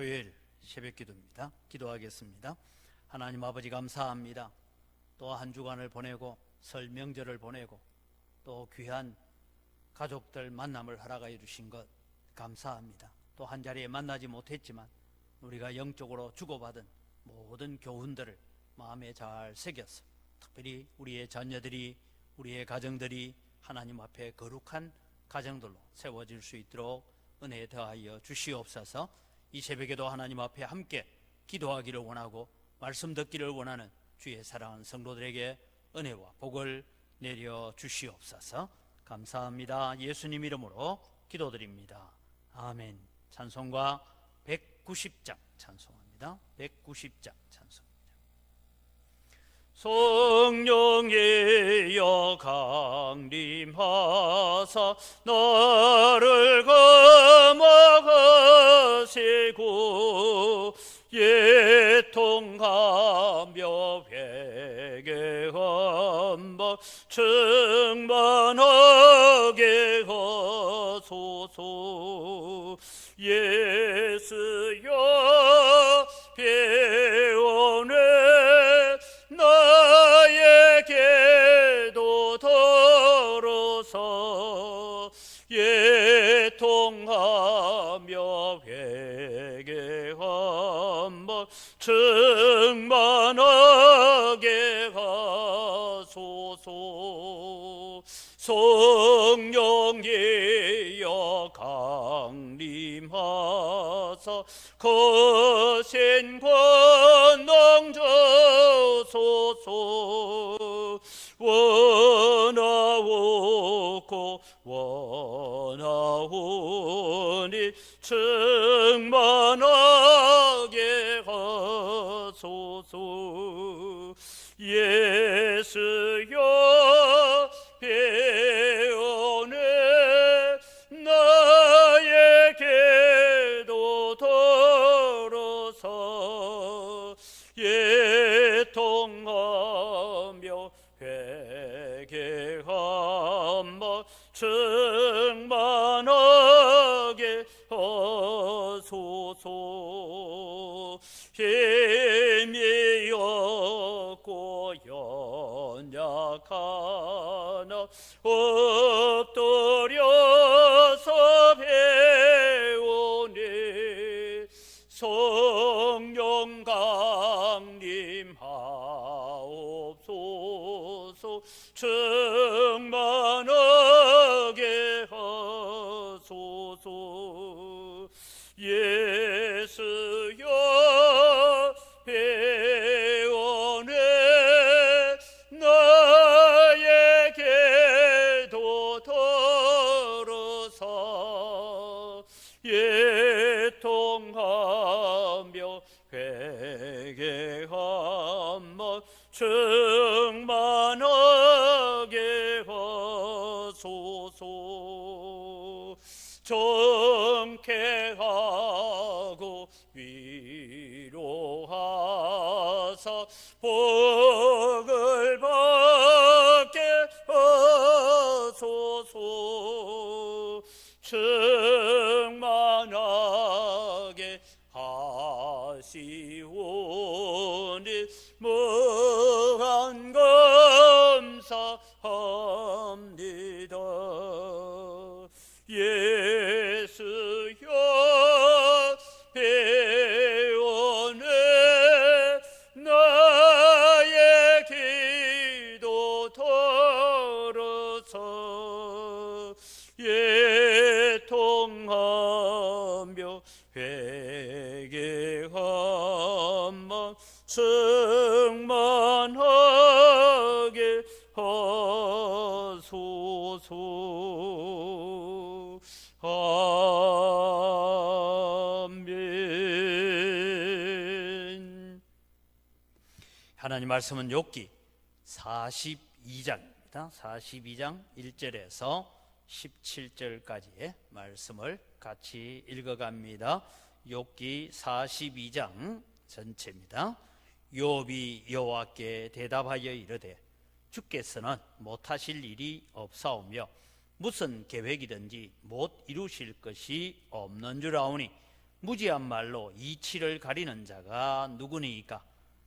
토요일 새벽 기도입니다. 기도하겠습니다. 하나님 아버지 감사합니다. 또 한 주간을 보내고 설 명절을 보내고 또 귀한 가족들 만남을 허락하여 주신 것 감사합니다. 또 한 자리에 만나지 못했지만 우리가 영적으로 주고받은 모든 교훈들을 마음에 잘 새겨서 특별히 우리의 자녀들이, 우리의 가정들이 하나님 앞에 거룩한 가정들로 세워질 수 있도록 은혜 더하여 주시옵소서. 이 새벽에도 하나님 앞에 함께 기도하기를 원하고 말씀 듣기를 원하는 주의 사랑하는 성도들에게 은혜와 복을 내려 주시옵소서. 감사합니다. 예수님 이름으로 기도드립니다. 아멘. 찬송가 190장 찬송합니다. 190장 찬송입니다. 성령이여 강림하사 나를 감화하시고 예통하며 회개함과 충만하게 하소서. 예수여 배원해 나의 기도 들어서 예통하며 회개함과 충만하게 하소서. 성령이여 강림하사 거신 권능 주소서. 원하옵고 원하오니 충만하게 하소서. 예수여 배원해 나의 기도 들어서 예통하며 회개함과 충만하게 하소서. 힘이 없고 연약하나 엎드려서 배우니 성령 강림하옵소서. 충만하게 하소서. 예수여 배원해 나의 기도 들어서 예통하며 회개함과 충만하게 하소서. 정케하고 위로하사 복을 받게 하소서. 충만하게 하시오니 무한 감사합니다. 예수여 배원해 나의 기도 들어서 예통하며 회개함과 충만하게 하소서. 아멘. 하나님 말씀은 욥기 42장입니다. 42장 1절에서 17절까지의 말씀을 같이 읽어갑니다. 욥기 42장 전체입니다. 욥이 여호와께 대답하여 이르되 주께서는 못하실 일이 없사오며 무슨 계획이든지 못 이루실 것이 없는 줄 아오니 무지한 말로 이치를 가리는 자가 누구니이까?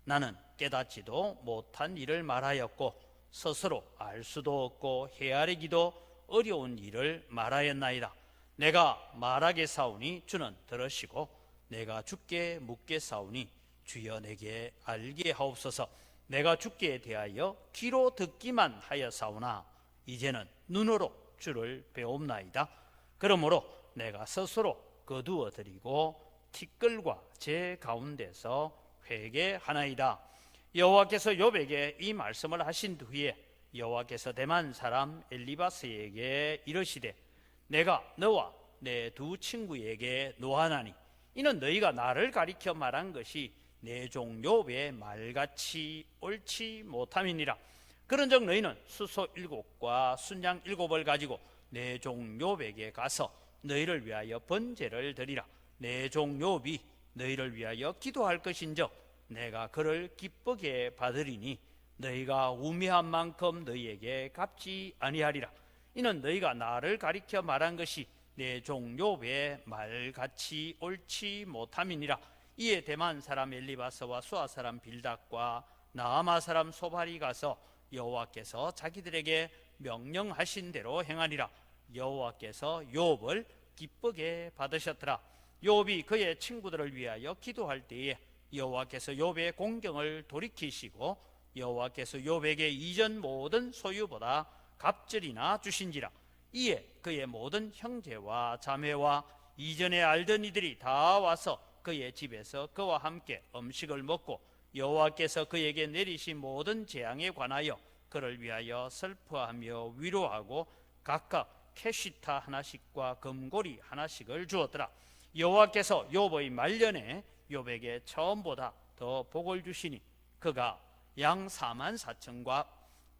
나는 깨닫지도 못한 일을 말하였고 스스로 알 수도 없고 헤아리기도 어려운 일을 말하였나이다. 내가 말하겠사오니 주는 들으시고 내가 주께 묻겠사오니 주여 내게 알게 하옵소서. 내가 주께 대하여 귀로 듣기만 하였사오나 이제는 눈으로 주를 배옵나이다. 그러므로 내가 스스로 거두어 드리고 티끌과 제 가운데서 회개하나이다. 여호와께서 욥에게 이 말씀을 하신 후에 여호와께서 대만 사람 엘리바스에게 이르시되 내가 너와 내 두 친구에게 노하나니 이는 너희가 나를 가리켜 말한 것이 내 종 욥의 말같이 옳지 못함이니라. 그런즉 너희는 수소 7과 순양 7을 가지고 내 종 욥에게 가서 너희를 위하여 번제를 드리라. 내 종 욥이 너희를 위하여 기도할 것인즉 내가 그를 기쁘게 받으리니 너희가 우매한 만큼 너희에게 갚지 아니하리라. 이는 너희가 나를 가리켜 말한 것이 내 종 욥의 말같이 옳지 못함이니라. 이에 대만 사람 엘리바스와 수아 사람 빌닷과 나아마 사람 소발이 가서 여호와께서 자기들에게 명령하신 대로 행하니라. 여호와께서 욥을 기쁘게 받으셨더라. 욥이 그의 친구들을 위하여 기도할 때에 여호와께서 욥의 공경을 돌이키시고 여호와께서 욥에게 이전 모든 소유보다 갑절이나 주신지라. 이에 그의 모든 형제와 자매와 이전에 알던 이들이 다 와서 그의 집에서 그와 함께 음식을 먹고 여호와께서 그에게 내리신 모든 재앙에 관하여 그를 위하여 슬퍼하며 위로하고 각각 캐시타 하나씩과 금고리 하나씩을 주었더라. 여호와께서 욥의 말년에 욥에게 처음보다 더 복을 주시니 그가 양 44,000과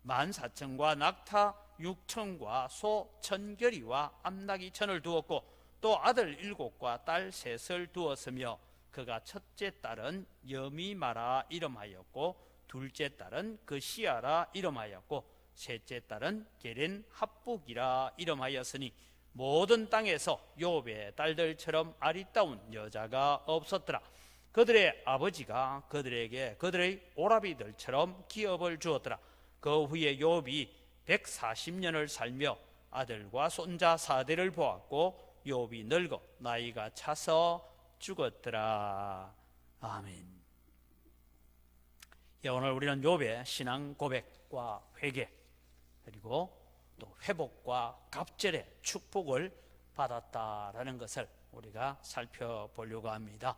14,000과 낙타 6,000과 소 1,000결이와 암나귀 1,000을 두었고 또 아들 7과 딸 3을 두었으며 그가 첫째 딸은 여미마라 이름하였고 둘째 딸은 그시아라 이름하였고 셋째 딸은 게렌 합북이라 이름하였으니 모든 땅에서 욥의 딸들처럼 아리따운 여자가 없었더라. 그들의 아버지가 그들에게 그들의 오라비들처럼 기업을 주었더라. 그 후에 욥이 140년을 살며 아들과 손자 4대를 보았고 욥이 늙어 나이가 차서 죽었더라. 아멘. 오늘 우리는 욥의 신앙 고백과 회개 그리고 또 회복과 갑절의 축복을 받았다라는 것을 우리가 살펴보려고 합니다.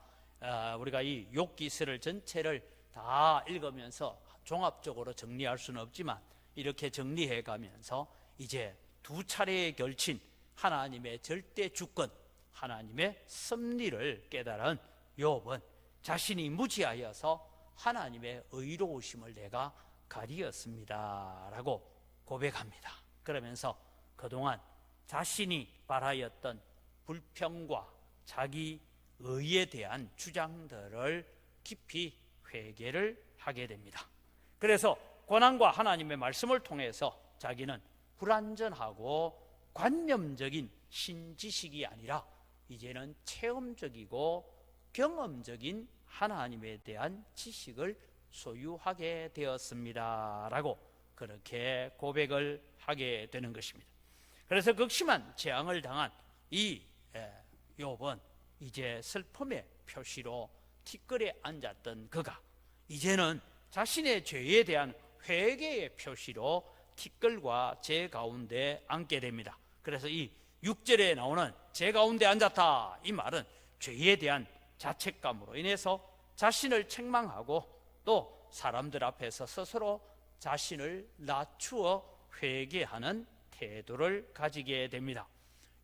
우리가 이 욥기서를 전체를 다 읽으면서 종합적으로 정리할 수는 없지만 이렇게 정리해 가면서 이제 두 차례에 걸친 하나님의 절대 주권, 하나님의 섭리를 깨달은 욥은 자신이 무지하여서 하나님의 의로우심을 내가 가리었습니다 라고 고백합니다. 그러면서 그동안 자신이 바라였던 불평과 자기 의에 대한 주장들을 깊이 회개를 하게 됩니다. 그래서 고난과 하나님의 말씀을 통해서 자기는 불완전하고 관념적인 신지식이 아니라 이제는 체험적이고 경험적인 하나님에 대한 지식을 소유하게 되었습니다 라고 그렇게 고백을 하게 되는 것입니다. 그래서 극심한 재앙을 당한 이 욥은 이제 슬픔의 표시로 티끌에 앉았던 그가 이제는 자신의 죄에 대한 회개의 표시로 티끌과 제 가운데 앉게 됩니다. 그래서 이 6절에 나오는 제 가운데 앉았다 이 말은 죄에 대한 자책감으로 인해서 자신을 책망하고 또 사람들 앞에서 스스로 자신을 낮추어 회개하는 태도를 가지게 됩니다.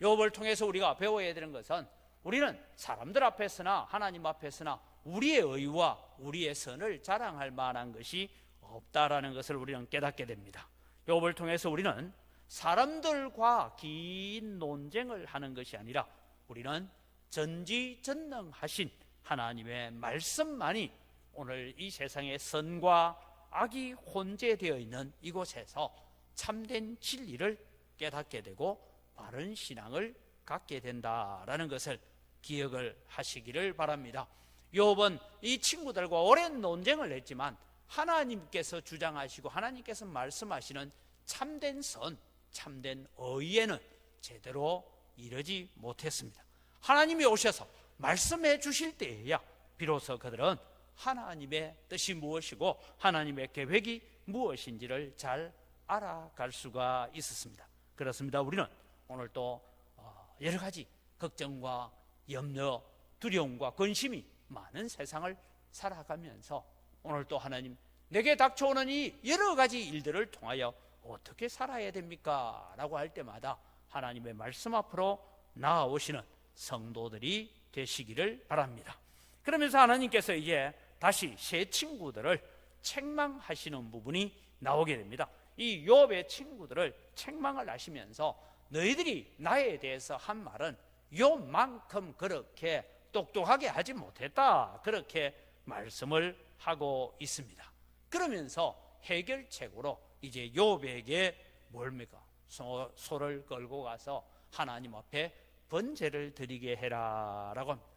욥을 통해서 우리가 배워야 되는 것은 우리는 사람들 앞에서나 하나님 앞에서나 우리의 의와 우리의 선을 자랑할 만한 것이 없다라는 것을 우리는 깨닫게 됩니다. 욥을 통해서 우리는 사람들과 긴 논쟁을 하는 것이 아니라 우리는 전지전능하신 하나님의 말씀만이 오늘 이 세상의 선과 악이 혼재되어 있는 이곳에서 참된 진리를 깨닫게 되고 바른 신앙을 갖게 된다라는 것을 기억을 하시기를 바랍니다. 욥은 이 친구들과 오랜 논쟁을 했지만 하나님께서 주장하시고 하나님께서 말씀하시는 참된 선, 참된 의에는 제대로 이르지 못했습니다. 하나님이 오셔서 말씀해 주실 때에야 비로소 그들은 하나님의 뜻이 무엇이고 하나님의 계획이 무엇인지를 잘 알아갈 수가 있었습니다. 그렇습니다. 우리는 오늘 또 여러 가지 걱정과 염려, 두려움과 근심이 많은 세상을 살아가면서 오늘 또 하나님, 내게 닥쳐오는 이 여러 가지 일들을 통하여 어떻게 살아야 됩니까? 라고 할 때마다 하나님의 말씀 앞으로 나아오시는 성도들이 되시기를 바랍니다. 그러면서 하나님께서 이제 다시 세 친구들을 책망하시는 부분이 나오게 됩니다. 이 욥의 친구들을 책망을 하시면서 너희들이 나에 대해서 한 말은 욥만큼 그렇게 똑똑하게 하지 못했다, 그렇게 말씀을 하고 있습니다. 그러면서 해결책으로 이제 욥에게 뭡니까? 소를 끌고 가서 하나님 앞에 번제를 드리게 해라 라고 합니다.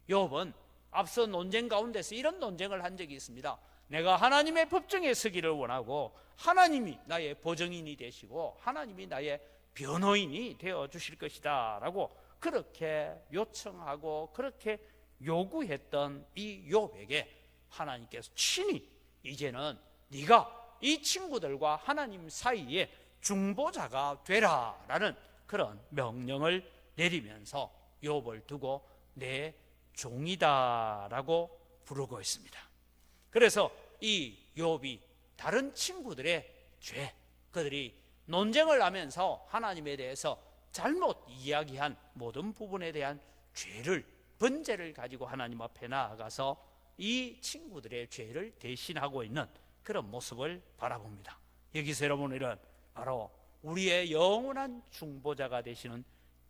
욥은 앞서 논쟁 가운데서 이런 논쟁을 한 적이 있습니다. 내가 하나님의 법정에 서기를 원하고 하나님이 나의 보증인이 되시고 하나님이 나의 변호인이 되어 주실 것이다 라고 그렇게 요청하고 그렇게 요구했던 이 욥에게 하나님께서 친히 이제는 네가 이 친구들과 하나님 사이에 중보자가 되라라는 그런 명령을 내리면서 욥을 두고 내 종이다라고 부르고 있습니다. 그래서 이 욥이 다른 친구들의 죄, 그들이 논쟁을 하면서 하나님에 대해서 잘못 이야기한 모든 부분에 대한 죄를, 번제를 가지고 하나님 앞에 나아가서 이 친구들의 죄를 대신하고 있는 그런 모습을 바라봅니다. 여기서 여러분은 바로 우리의 영원한 중보자가 되시는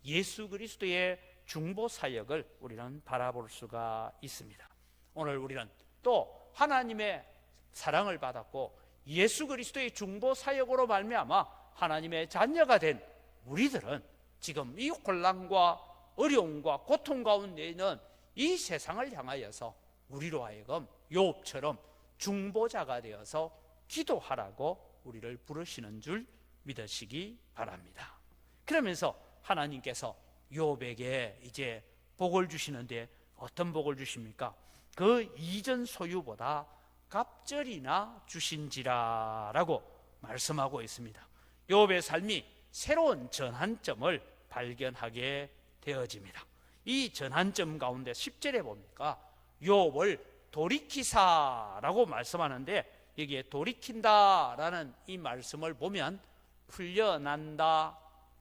예수 그리스도의 중보 사역을 우리는 바라볼 수가 있습니다. 오늘 우리는 또 하나님의 사랑을 받았고 예수 그리스도의 중보 사역으로 말미암아 하나님의 자녀가 된 우리들은 지금 이 혼란과 어려움과 고통 가운데 있는 이 세상을 향하여서 우리로 하여금 욥처럼 중보자가 되어서 기도하라고 우리를 부르시는 줄 믿으시기 바랍니다. 그러면서 하나님께서 욥에게 이제 복을 주시는데 어떤 복을 주십니까? 그 이전 소유보다 갑절이나 주신지라라고 말씀하고 있습니다. 욥의 삶이 새로운 전환점을 발견하게 되어집니다. 이 전환점 가운데 10절에 보니까 욥을 돌이키사라고 말씀하는데 여기에 돌이킨다라는 이 말씀을 보면 풀려난다,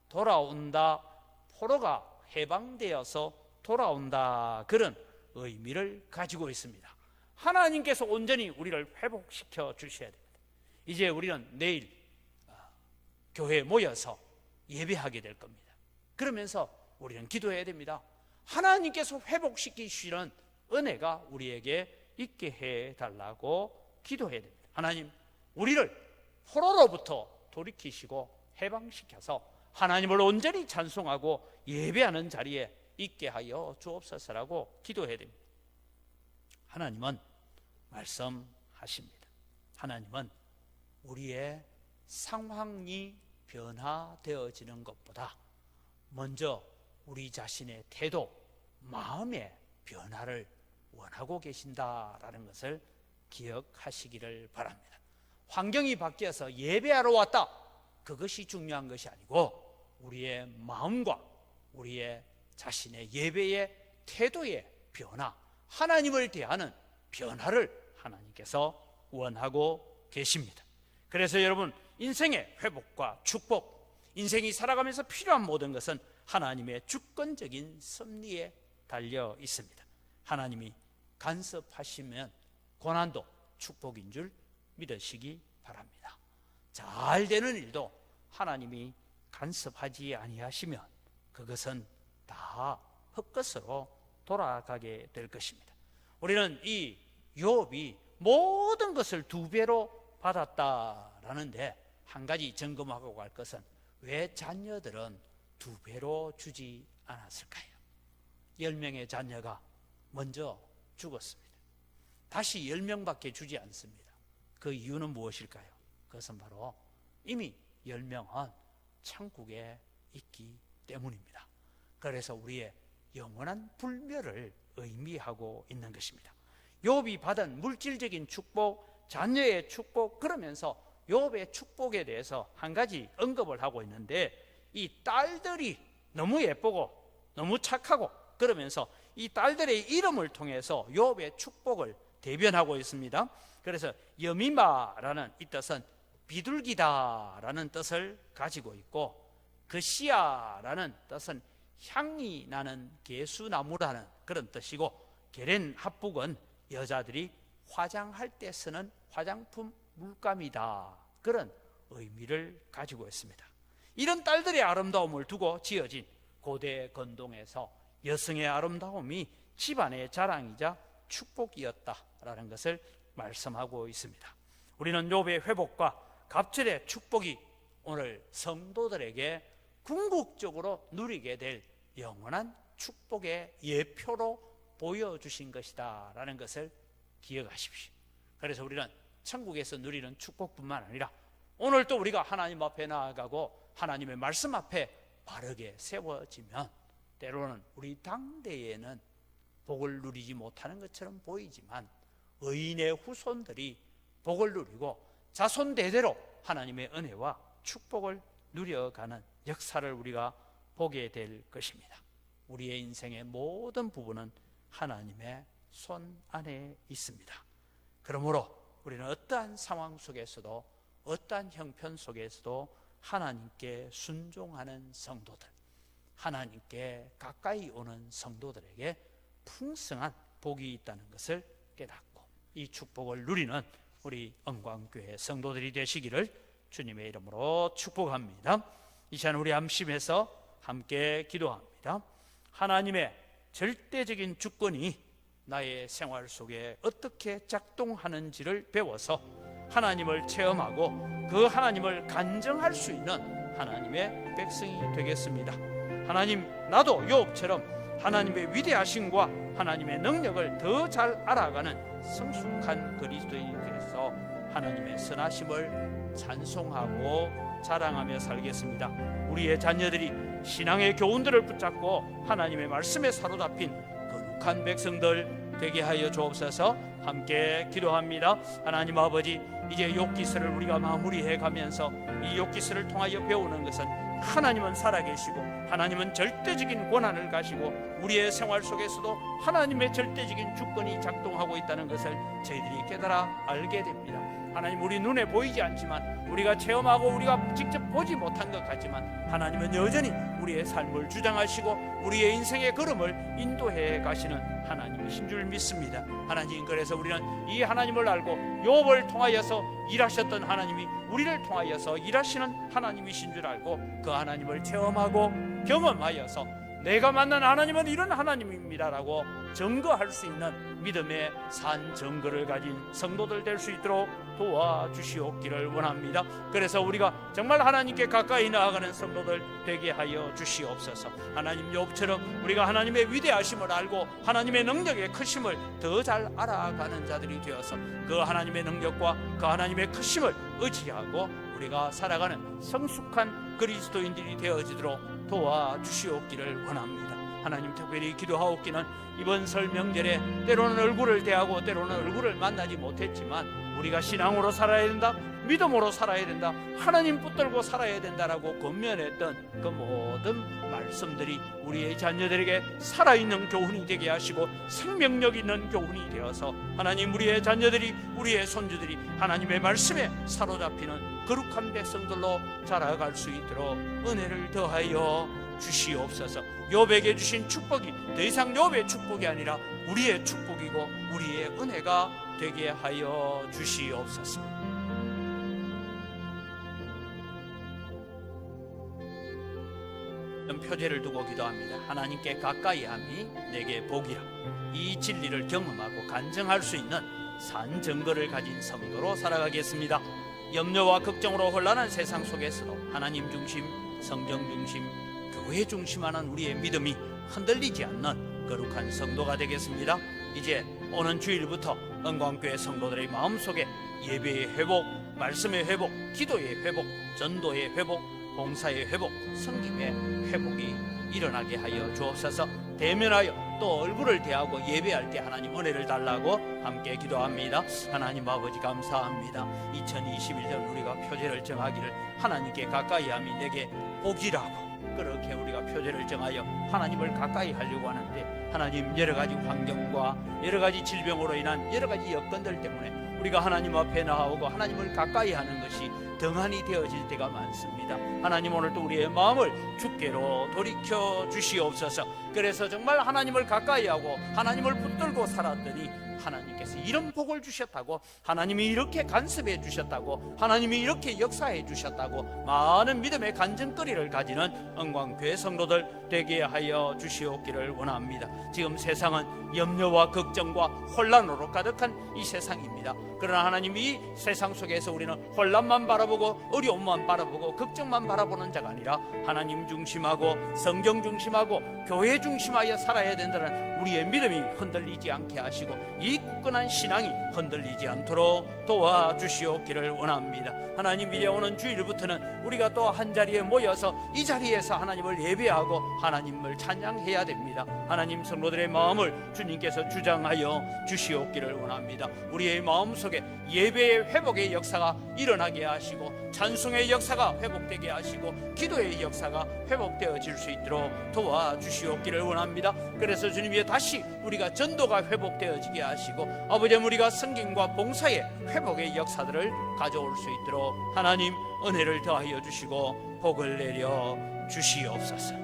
돌아온다, 포로가 해방되어서 돌아온다, 그런 의미를 가지고 있습니다. 하나님께서 온전히 우리를 회복시켜 주셔야 됩니다. 이제 우리는 내일 교회에 모여서 예배하게 될 겁니다. 그러면서 우리는 기도해야 됩니다. 하나님께서 회복시키시는 은혜가 우리에게 있게 해달라고 기도해야 됩니다. 하나님, 우리를 포로로부터 돌이키시고 해방시켜서 하나님을 온전히 찬송하고 예배하는 자리에 있게 하여 주옵소서라고 기도해야 됩니다. 하나님은 말씀하십니다. 하나님은 우리의 상황이 변화되어지는 것보다 먼저 우리 자신의 태도, 마음의 변화를 원하고 계신다라는 것을 기억하시기를 바랍니다. 환경이 바뀌어서 예배하러 왔다, 그것이 중요한 것이 아니고 우리의 마음과 우리의 자신의 예배의 태도의 변화, 하나님을 대하는 변화를 하나님께서 원하고 계십니다. 그래서 여러분, 인생의 회복과 축복, 인생이 살아가면서 필요한 모든 것은 하나님의 주권적인 섭리에 달려 있습니다. 하나님이 간섭하시면 고난도 축복인 줄 믿으시기 바랍니다. 잘 되는 일도 하나님이 간섭하지 아니하시면 그것은 다 헛것으로 돌아가게 될 것입니다. 우리는 이 욥이 모든 것을 2배로 받았다라는데 한 가지 점검하고 갈 것은 왜 자녀들은 2배로 주지 않았을까요? 10명의 자녀가 먼저 죽었습니다. 다시 10명밖에 주지 않습니다. 그 이유는 무엇일까요? 그것은 바로 이미 10명은 천국에 있기 때문입니다. 그래서 우리의 영원한 불멸을 의미하고 있는 것입니다. 욥이 받은 물질적인 축복, 자녀의 축복, 그러면서 욥의 축복에 대해서 한 가지 언급을 하고 있는데, 이 딸들이 너무 예쁘고 너무 착하고, 그러면서 이 딸들의 이름을 통해서 욥의 축복을 대변하고 있습니다. 그래서 여미마라는 이 뜻은 비둘기다라는 뜻을 가지고 있고, 그시야라는 뜻은 향이 나는 개수나무라는 그런 뜻이고, 게렌 합북은 여자들이 화장할 때 쓰는 화장품 물감이다, 그런 의미를 가지고 있습니다. 이런 딸들의 아름다움을 두고 지어진 고대 건동에서 여성의 아름다움이 집안의 자랑이자 축복이었다라는 것을 말씀하고 있습니다. 우리는 욥의 회복과 갑절의 축복이 오늘 성도들에게 궁극적으로 누리게 될 영원한 축복의 예표로 보여주신 것이다 라는 것을 기억하십시오. 그래서 우리는 천국에서 누리는 축복뿐만 아니라 오늘 또 우리가 하나님 앞에 나아가고 하나님의 말씀 앞에 바르게 세워지면, 때로는 우리 당대에는 복을 누리지 못하는 것처럼 보이지만 의인의 후손들이 복을 누리고 자손 대대로 하나님의 은혜와 축복을 누려가는 역사를 우리가 보게 될 것입니다. 우리의 인생의 모든 부분은 하나님의 손 안에 있습니다. 그러므로 우리는 어떠한 상황 속에서도, 어떠한 형편 속에서도 하나님께 순종하는 성도들, 하나님께 가까이 오는 성도들에게 풍성한 복이 있다는 것을 깨닫고 이 축복을 누리는 우리 언광교회 성도들이 되시기를 주님의 이름으로 축복합니다. 이 시간 우리 함심에서 함께 기도합니다. 하나님의 절대적인 주권이 나의 생활 속에 어떻게 작동하는지를 배워서 하나님을 체험하고 그 하나님을 간증할 수 있는 하나님의 백성이 되겠습니다. 하나님, 나도 욥처럼 하나님의 위대하심과 하나님의 능력을 더 잘 알아가는 성숙한 그리스도인이 되어서 하나님의 선하심을 찬송하고 자랑하며 살겠습니다. 우리의 자녀들이 신앙의 교훈들을 붙잡고 하나님의 말씀에 사로잡힌 거룩한 백성들 되게 하여 주옵소서. 함께 기도합니다. 하나님 아버지, 이제 욥기서를 우리가 마무리해 가면서 이 욥기서를 통하여 배우는 것은 하나님은 살아계시고 하나님은 절대적인 권한을 가지고 우리의 생활 속에서도 하나님의 절대적인 주권이 작동하고 있다는 것을 저희들이 깨달아 알게 됩니다. 하나님, 우리 눈에 보이지 않지만, 우리가 체험하고 우리가 직접 보지 못한 것 같지만 하나님은 여전히 우리의 삶을 주장하시고 우리의 인생의 걸음을 인도해 가시는 하나님이신 줄 믿습니다. 하나님, 그래서 우리는 이 하나님을 알고 욥을 통하여서 일하셨던 하나님이 우리를 통하여서 일하시는 하나님이신 줄 알고 그 하나님을 체험하고 경험하여서 내가 만난 하나님은 이런 하나님입니다라고 증거할 수 있는 믿음의 산 증거를 가진 성도들 될 수 있도록 도와주시옵기를 원합니다. 그래서 우리가 정말 하나님께 가까이 나아가는 성도들 되게 하여 주시옵소서. 하나님, 욥처럼 우리가 하나님의 위대하심을 알고 하나님의 능력의 크심을 더 잘 알아가는 자들이 되어서 그 하나님의 능력과 그 하나님의 크심을 의지하고 우리가 살아가는 성숙한 그리스도인들이 되어지도록 도와주시옵기를 원합니다. 하나님, 특별히 기도하옵기는 이번 설 명절에 때로는 얼굴을 대하고 때로는 얼굴을 만나지 못했지만 우리가 신앙으로 살아야 된다, 믿음으로 살아야 된다, 하나님 붙들고 살아야 된다라고 권면했던 그 모든 말씀들이 우리의 자녀들에게 살아있는 교훈이 되게 하시고 생명력 있는 교훈이 되어서 하나님, 우리의 자녀들이, 우리의 손주들이 하나님의 말씀에 사로잡히는 거룩한 백성들로 자라갈 수 있도록 은혜를 더하여 주시옵소서. 욥에게 주신 축복이 더 이상 욥의 축복이 아니라 우리의 축복이고 우리의 은혜가 되게 하여 주시옵소서. 표제를 두고 기도합니다. 하나님께 가까이함이 내게 복이라. 이 진리를 경험하고 간증할 수 있는 산 증거를 가진 성도로 살아가겠습니다. 염려와 걱정으로 혼란한 세상 속에서도 하나님 중심, 성경 중심, 교회 중심하는 우리의 믿음이 흔들리지 않는 거룩한 성도가 되겠습니다. 이제 오는 주일부터 은광교회 성도들의 마음속에 예배의 회복, 말씀의 회복, 기도의 회복, 전도의 회복, 봉사의 회복, 섬김의 회복이 일어나게 하여 주옵소서. 대면하여 또 얼굴을 대하고 예배할 때 하나님 은혜를 달라고 함께 기도합니다. 하나님 아버지 감사합니다. 2021년 우리가 표제를 정하기를 하나님께 가까이함이 내게 복이라고 그렇게 우리가 표제를 정하여 하나님을 가까이 하려고 하는데, 하나님 여러 가지 환경과 여러 가지 질병으로 인한 여러 가지 여건들 때문에 우리가 하나님 앞에 나오고 하나님을 가까이 하는 것이 등한이 되어질 때가 많습니다. 하나님 오늘도 우리의 마음을 주께로 돌이켜 주시옵소서. 그래서 정말 하나님을 가까이 하고 하나님을 붙들고 살았더니 하나님께서 이런 복을 주셨다고, 하나님이 이렇게 간섭해 주셨다고, 하나님이 이렇게 역사해 주셨다고 많은 믿음의 간증거리를 가지는 은광교회 성도들 되게 하여 주시옵기를 원합니다. 지금 세상은 염려와 걱정과 혼란으로 가득한 이 세상입니다. 그러나 하나님, 이 세상 속에서 우리는 혼란만 바라보고 어려움만 바라보고 걱정만 바라보는 자가 아니라 하나님 중심하고 성경 중심하고 교회 중심하여 살아야 된다는 우리의 믿음이 흔들리지 않게 하시고 이 굳건한 신앙이 흔들리지 않도록 도와주시옵기를 원합니다. 하나님, 이제 오는 주일부터는 우리가 또 한자리에 모여서 이 자리에서 하나님을 예배하고 하나님을 찬양해야 됩니다. 하나님, 성도들의 마음을 주님께서 주장하여 주시옵기를 원합니다. 우리의 마음속에 예배의 회복의 역사가 일어나게 하시고 찬송의 역사가 회복되게 하시고 기도의 역사가 회복되어질 수 있도록 도와주시옵기를 원합니다. 그래서 주님이 다시 우리가 전도가 회복되어지게 하시고 아버지, 우리가 성김과 봉사의 회복의 역사들을 가져올 수 있도록 하나님 은혜를 더하여 주시고 복을 내려 주시옵소서.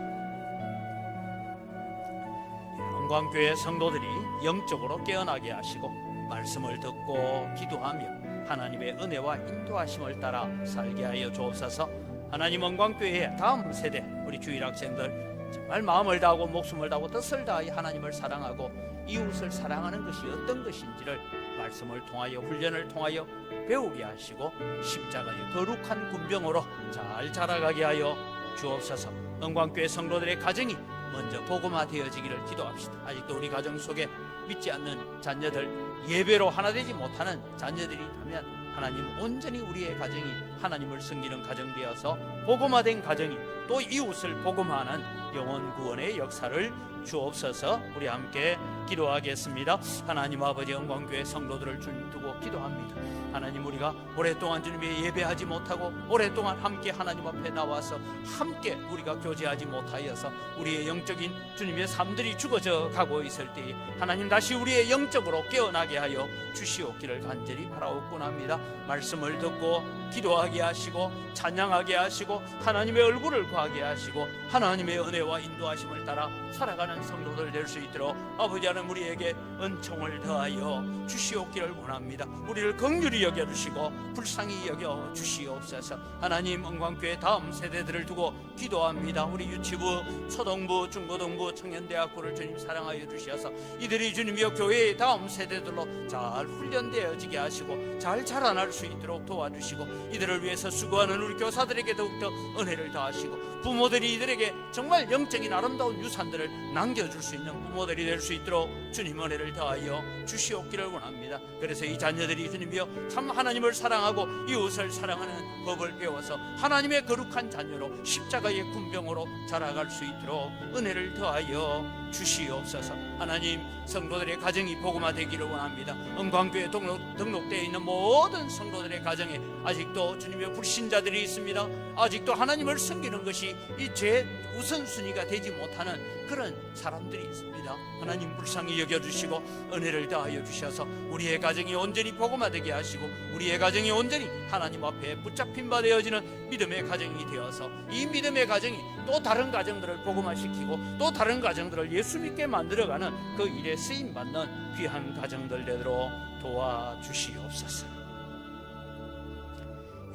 은광교회 성도들이 영적으로 깨어나게 하시고 말씀을 듣고 기도하며 하나님의 은혜와 인도하심을 따라 살게 하여 주옵소서. 하나님, 은광교회의 다음 세대 우리 주일학생들 정말 마음을 다하고 목숨을 다하고 뜻을 다하여 하나님을 사랑하고 이웃을 사랑하는 것이 어떤 것인지를 말씀을 통하여 훈련을 통하여 배우게 하시고 십자가의 거룩한 군병으로 잘 자라가게 하여 주옵소서. 은광교회 성도들의 가정이 먼저 복음화 되어지기를 기도합시다. 아직도 우리 가정 속에 믿지 않는 자녀들, 예배로 하나 되지 못하는 자녀들이 있다면 하나님, 온전히 우리의 가정이 하나님을 섬기는 가정 되어서 복음화된 가정이 또 이웃을 복음화하는 영혼 구원의 역사를 주옵소서. 우리 함께 기도하겠습니다. 하나님 아버지, 은광교회 성도들을 주님 두고 기도합니다. 하나님, 우리가 오랫동안 주님의 예배하지 못하고 오랫동안 함께 하나님 앞에 나와서 함께 우리가 교제하지 못하여서 우리의 영적인 주님의 삶들이 죽어져 가고 있을 때에 하나님, 다시 우리의 영적으로 깨어나게 하여 주시옵기를 간절히 바라옵곤 합니다. 말씀을 듣고 기도하게 하시고 찬양하게 하시고 하나님의 얼굴을 구하게 하시고 하나님의 은혜와 인도하심을 따라 살아가는 성도들 될 수 있도록 아버지 하나님, 우리에게 은총을 더하여 주시옵기를 원합니다. 우리를 긍휼히 여겨주시고 불쌍히 여겨 주시옵소서. 하나님, 은광교회 다음 세대들을 두고 기도합니다. 우리 유치부, 초등부, 중고등부, 청년대학부를 주님 사랑하여 주셔서 이들이 주님이여 교회의 다음 세대들로 잘 훈련되어지게 하시고 잘 자라날 수 있도록 도와주시고 이들을 위해서 수고하는 우리 교사들에게 더욱더 은혜를 더하시고 부모들이 이들에게 정말 영적인 아름다운 유산들을 남겨줄 수 있는 부모들이 될 수 있도록 주님 은혜를 더하여 주시옵기를 원합니다. 그래서 이 자녀들이 주님이여 참 하나님을 사랑하고 이웃을 사랑하는 법을 배워서 하나님의 거룩한 자녀로 십자가의 군병으로 자라갈 수 있도록 은혜를 더하여 주시옵소서. 하나님, 성도들의 가정이 복음화되기를 원합니다. 은광교회 등록되어 있는 모든 성도들의 가정에 아직도 주님의 불신자들이 있습니다. 아직도 하나님을 섬기는 것이 이 죄 우선순위가 되지 못하는 그런 사람들이 있습니다. 하나님, 불쌍히 여겨주시고 은혜를 더하여 주셔서 우리의 가정이 온전히 복음화되게 하시고 우리의 가정이 온전히 하나님 앞에 붙잡힌 바 되어지는 믿음의 가정이 되어서 이 믿음의 가정이 또 다른 가정들을 복음화시키고 또 다른 가정들을 예수 믿게 만들어가는 그 일에 쓰임받는 귀한 가정들 되도록 도와주시옵소서.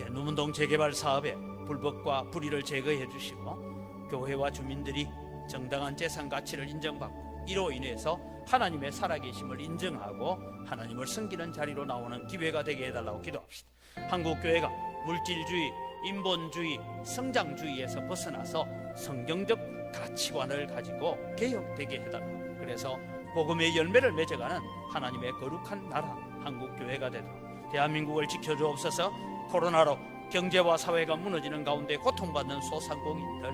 누문동 재개발 사업에 불법과 불의를 제거해 주시고 교회와 주민들이 정당한 재산 가치를 인정받고 이로 인해서 하나님의 살아계심을 인정하고 하나님을 섬기는 자리로 나오는 기회가 되게 해달라고 기도합시다. 한국교회가 물질주의, 인본주의, 성장주의에서 벗어나서 성경적 가치관을 가지고 개혁되게 해달라고, 그래서 복음의 열매를 맺어가는 하나님의 거룩한 나라 한국교회가 되도록 대한민국을 지켜주옵소서. 코로나로 경제와 사회가 무너지는 가운데 고통받는 소상공인들,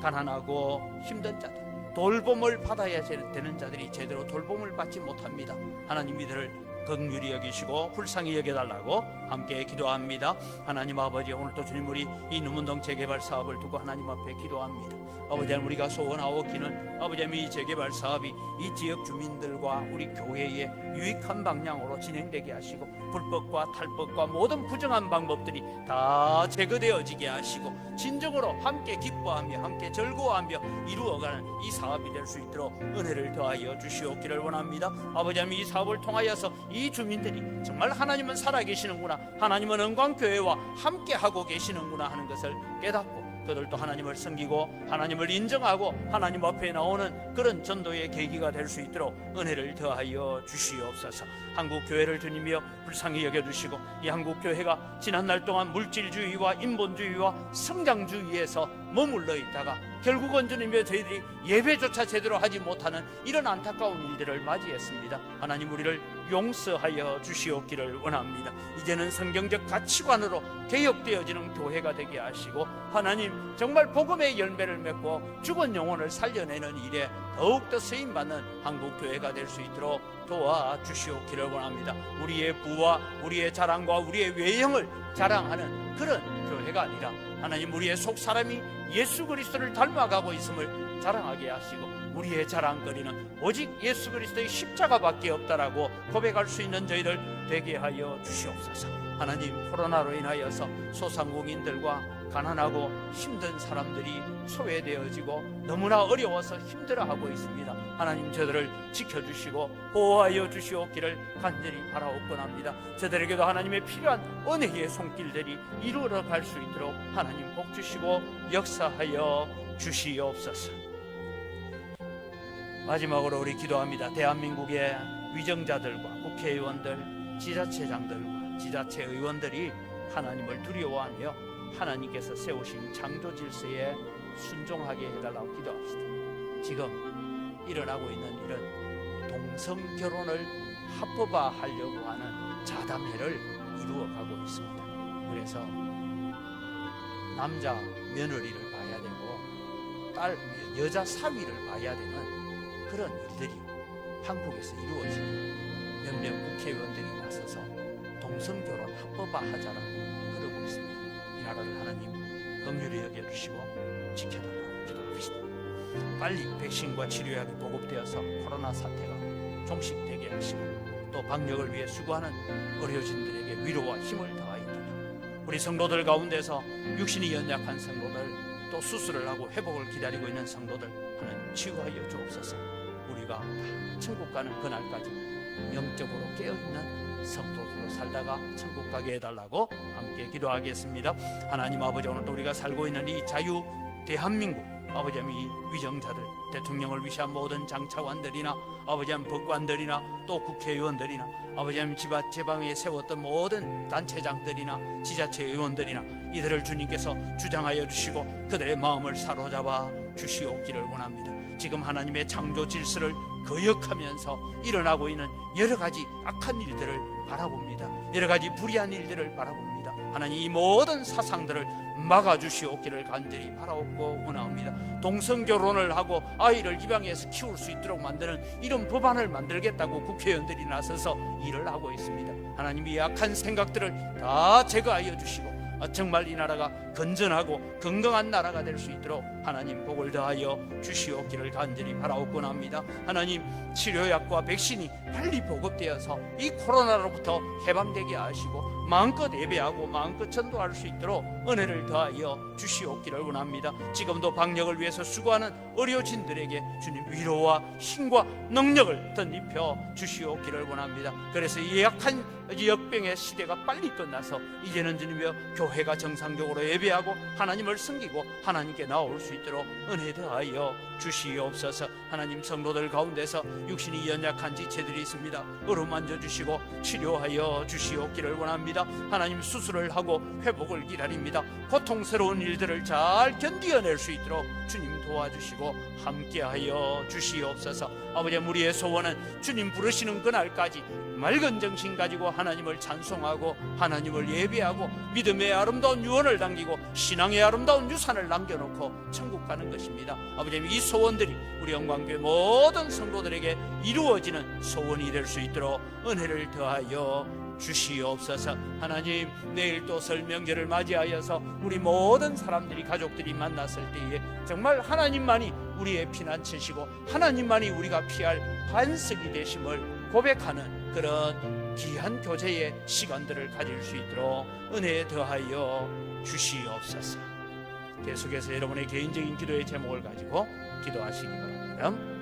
가난하고 힘든 자들, 돌봄을 받아야 되는 자들이 제대로 돌봄을 받지 못합니다. 하나님 이들을 긍휼히 여기시고 불쌍히 여겨달라고 함께 기도합니다. 하나님 아버지, 오늘도 주님 우리 이 눈문동 재개발 사업을 두고 하나님 앞에 기도합니다. 아버지, 우리가 소원하옵기는 아버지 이 재개발 사업이 이 지역 주민들과 우리 교회의 유익한 방향으로 진행되게 하시고 불법과 탈법과 모든 부정한 방법들이 다 제거되어지게 하시고 진정으로 함께 기뻐하며 함께 즐거워하며 이루어가는 이 사업이 될 수 있도록 은혜를 더하여 주시옵기를 원합니다. 아버지, 이 사업을 통하여서 이 주민들이 정말 하나님은 살아계시는구나, 하나님은 은광교회와 함께하고 계시는구나 하는 것을 깨닫고 그들도 하나님을 섬기고 하나님을 인정하고 하나님 앞에 나오는 그런 전도의 계기가 될 수 있도록 은혜를 더하여 주시옵소서. 한국교회를 주님이여 불쌍히 여겨주시고 이 한국교회가 지난날 동안 물질주의와 인본주의와 성장주의에서 머물러 있다가 결국은 주님이여 저희들이 예배조차 제대로 하지 못하는 이런 안타까운 일들을 맞이했습니다. 하나님 우리를 용서하여 주시옵기를 원합니다. 이제는 성경적 가치관으로 개혁되어지는 교회가 되게 하시고 하나님 정말 복음의 열매를 맺고 죽은 영혼을 살려내는 일에 더욱더 쓰임받는 한국교회가 될 수 있도록 도와주시옵기를 원합니다. 우리의 부와 우리의 자랑과 우리의 외형을 자랑하는 그런 교회가 아니라 하나님 우리의 속사람이 예수 그리스도를 닮아가고 있음을 자랑하게 하시고 우리의 자랑거리는 오직 예수 그리스도의 십자가밖에 없다라고 고백할 수 있는 저희들 되게 하여 주시옵소서. 하나님, 코로나로 인하여서 소상공인들과 가난하고 힘든 사람들이 소외되어지고 너무나 어려워서 힘들어하고 있습니다. 하나님 저들을 지켜주시고 보호하여 주시옵기를 간절히 바라옵곤합니다. 저들에게도 하나님의 필요한 은혜의 손길들이 이루어져 갈 수 있도록 하나님 복 주시고 역사하여 주시옵소서. 마지막으로 우리 기도합니다. 대한민국의 위정자들과 국회의원들, 지자체장들과 지자체 의원들이 하나님을 두려워하며 하나님께서 세우신 창조 질서에 순종하게 해달라고 기도합시다. 지금 일어나고 있는 이런 동성 결혼을 합법화하려고 하는 자담회를 이루어가고 있습니다. 그래서 남자 며느리를 봐야 되고 여자 사위를 봐야 되는 그런 일들이 한국에서 이루어지고 몇몇 국회의원들이 나서서 동성결혼 합법화하자라고 그러고 있습니다. 이 나라를 하나님 긍휼히 여겨주시고 지켜달라고 기도합시다. 빨리 백신과 치료약이 보급되어서 코로나 사태가 종식되게 하시고 또 방역을 위해 수고하는 의료진들에게 위로와 힘을 더하이도록 우리 성도들 가운데서 육신이 연약한 성도들 또 수술을 하고 회복을 기다리고 있는 성도들 하나님 치유하여 주옵소서. 우리가 다 천국 가는 그날까지 영적으로 깨어있는 성도로 살다가 천국 가게 해달라고 함께 기도하겠습니다. 하나님 아버지, 오늘도 우리가 살고 있는 이 자유 대한민국 아버지 이 위정자들, 대통령을 위시한 모든 장차관들이나 아버지 법관들이나 또 국회의원들이나 아버지 지방에 세웠던 모든 단체장들이나 지자체 의원들이나 이들을 주님께서 주장하여 주시고 그들의 마음을 사로잡아 주시옵기를 원합니다. 지금 하나님의 창조 질서를 거역하면서 일어나고 있는 여러 가지 악한 일들을 바라봅니다. 여러 가지 불의한 일들을 바라봅니다. 하나님 이 모든 사상들을 막아주시옵기를 간절히 바라옵고 원하옵니다. 동성결혼을 하고 아이를 입양해서 키울 수 있도록 만드는 이런 법안을 만들겠다고 국회의원들이 나서서 일을 하고 있습니다. 하나님 이 악한 생각들을 다 제거하여 주시고 정말 이 나라가 건전하고 건강한 나라가 될 수 있도록 하나님 복을 더하여 주시옵기를 간절히 바라옵곤 합니다. 하나님 치료약과 백신이 빨리 보급되어서 이 코로나로부터 해방되게 하시고 마음껏 예배하고 마음껏 전도할 수 있도록 은혜를 더하여 주시옵기를 원합니다. 지금도 방역을 위해서 수고하는 의료진들에게 주님 위로와 힘과 능력을 덧입혀 주시옵기를 원합니다. 그래서 이 약한 역병의 시대가 빨리 끝나서 이제는 주님이여 교회가 정상적으로 예배하고 하나님을 섬기고 하나님께 나올 수 있도록 은혜 더하여 주시옵소서. 하나님 성도들 가운데서 육신이 연약한 지체들이 있습니다. 어루만져 주시고 치료하여 주시옵기를 원합니다. 기다립니다. 하나님 수술을 하고 회복을 기다립니다. 고통스러운 일들을 잘 견디어낼 수 있도록 주님 도와주시고 함께하여 주시옵소서. 아버지, 우리의 소원은 주님 부르시는 그날까지 맑은 정신 가지고 하나님을 찬송하고 하나님을 예배하고 믿음의 아름다운 유언을 남기고 신앙의 아름다운 유산을 남겨놓고 천국 가는 것입니다. 아버지, 이 소원들이 우리 영광교회 모든 성도들에게 이루어지는 소원이 될 수 있도록 은혜를 더하여 주시옵소서. 하나님, 내일 또 설 명절을 맞이하여서 우리 모든 사람들이, 가족들이 만났을 때에 정말 하나님만이 우리의 피난처시고 하나님만이 우리가 피할 반석이 되심을 고백하는 그런 귀한 교제의 시간들을 가질 수 있도록 은혜 더하여 주시옵소서. 계속해서 여러분의 개인적인 기도의 제목을 가지고 기도하시기 바랍니다.